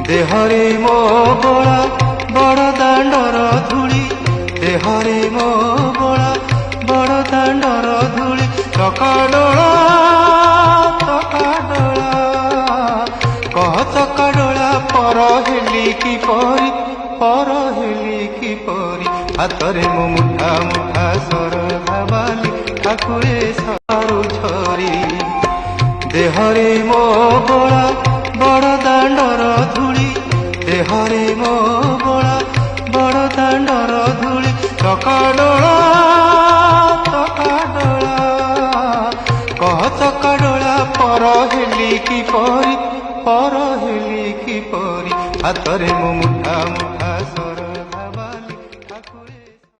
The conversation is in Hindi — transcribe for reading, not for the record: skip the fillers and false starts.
देहरे मो बड़ा बड़ दांडर धूली देहरे मो बड़ा बड़ दांडर धूली चकाडोला कह चकाडोला पर हेली की परी हाथरे मो मुठा मुठा सर भावाली ठाकुरे सारू छरी देहरे मो बड़ा बड़ दांडर धूली देहरे मो बड़ा बड़ दांडर धूली चकाडोला कह चकाडोला पर हेली की परी हाथरे मो मुठा मुठा